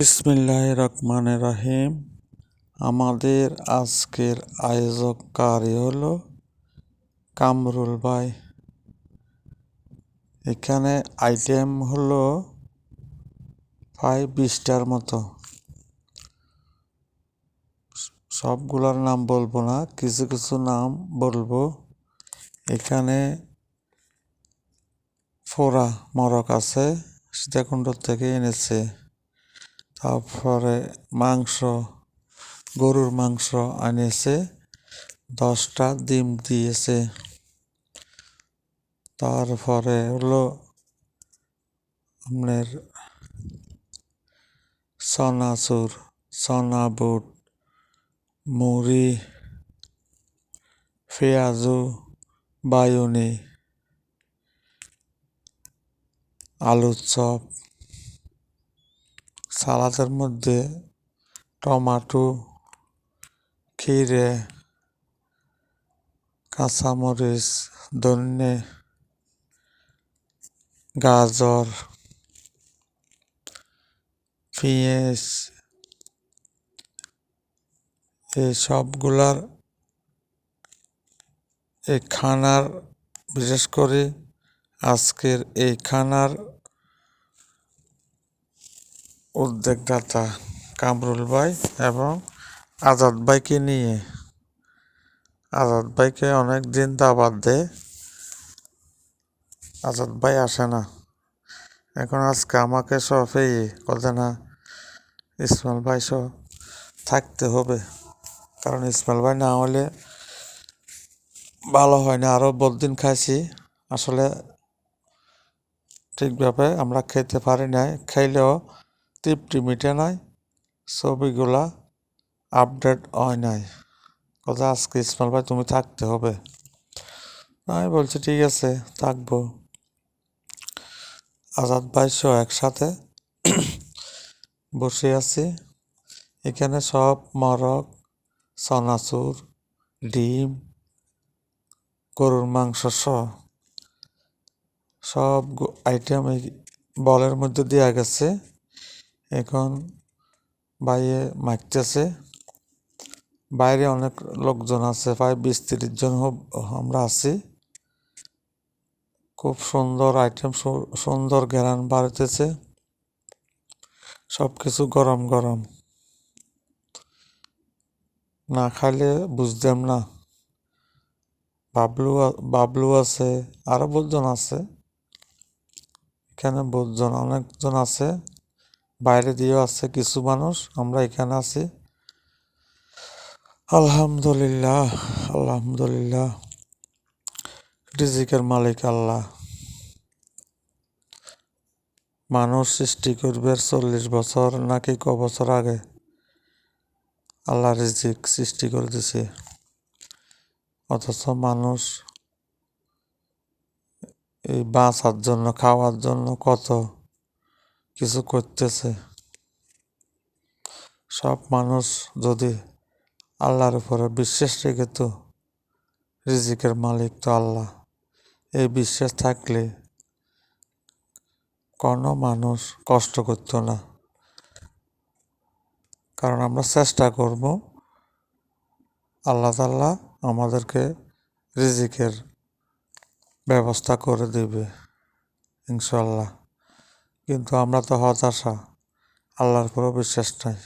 বিসমিল্লাহির রহমানির রহিম। আমাদের আজকের আয়োজককারী হলো কামরুল ভাই। এখানে আইটেম হলো প্রায় 20টার মতো। সবগুলোর নাম বলবো না, কিছু কিছু নাম বলবো। এখানে ফোড়া মরক আছে, সীতাকুণ্ড থেকে এনেছে। তারপরে মাংস, গরুর মাংস আনিয়েছে, 10টা ডিম দিয়েছে। তারপরে হলো আপনার চানাচুর, চানা বুট, মুড়ি, পেঁয়াজু, বায়ুনি, আলুর চপ, সালাদের মধ্যে টমাটো, খিরে, কাঁচামরিচ, ধনে, গাজর, পেঁয়াজ, এই সবগুলার এই খানার, বিশেষ করে আজকের এই খানার উদ্যোক্তা কামরুল ভাই এবং আজাদ ভাইকে নিয়ে। আজাদ ভাইকে অনেক দিন দাওয়াত দেয়, আজাদ ভাই আসে না। এখন আজকে আমাকে সফেই কথা না, ইসমাইল ভাই সহ থাকতে হবে, কারণ ইসমাইল ভাই না হলে ভালো হয় না। আরও বহুদিন খাইছি, আসলে ঠিকভাবে আমরা খেতে পারি নাই, খাইলেও তৃপ্তি মিটে নাই, ছবিগুলা আপডেট হয় নাই। কথা আজকে ইসমাইল ভাই তুমি থাকতে হবে। আমি বলছি ঠিক আছে থাকবো। আজাদ ভাই সহ একসাথে বসে আছি। এখানে সব মরক, চানাচুর, ডিম, গরুর মাংস সব আইটেম এই বলের মধ্যে দেওয়া গেছে। এখন বাইরে মাখতেছে। বাইরে অনেক লোকজন আছে, প্রায় 20-30 জন আমরা আছি। খুব সুন্দর আইটেম, সুন্দর ঘ্রাণ বাড়িতেছে, সব কিছু গরম গরম। না খাইলে বুঝতাম না। বাবলু আছে, আরো বহুজন আছে। এখানে বহুজন, অনেকজন আছে, বাইরে দিয়েও আছে কিছু মানুষ, আমরা এখানে আছি। আলহামদুলিল্লাহ, আলহামদুলিল্লাহ। রিজিকের মালিক আল্লাহ। মানুষ সৃষ্টি করবে 40 বছর নাকি ক বছর আগে আল্লাহ রিজিক সৃষ্টি করে দিছে, অথচ মানুষ এই বাঁচার জন্য, খাওয়ার জন্য কত কিছু করতেছে। সব মানুষ যদি আল্লাহর উপরে বিশ্বাস রেখে, তো রিজিকের মালিক তো আল্লাহ, এই বিশ্বাস থাকলে কোনো মানুষ কষ্ট করতো না। কারণ আমরা চেষ্টা করব, আল্লাহ তাআলা আমাদেরকে রিজিকের ব্যবস্থা করে দেবে ইনশাল্লাহ। কিন্তু আমরা তো হতাশা, আল্লাহর উপরও বিশ্বাস নাই।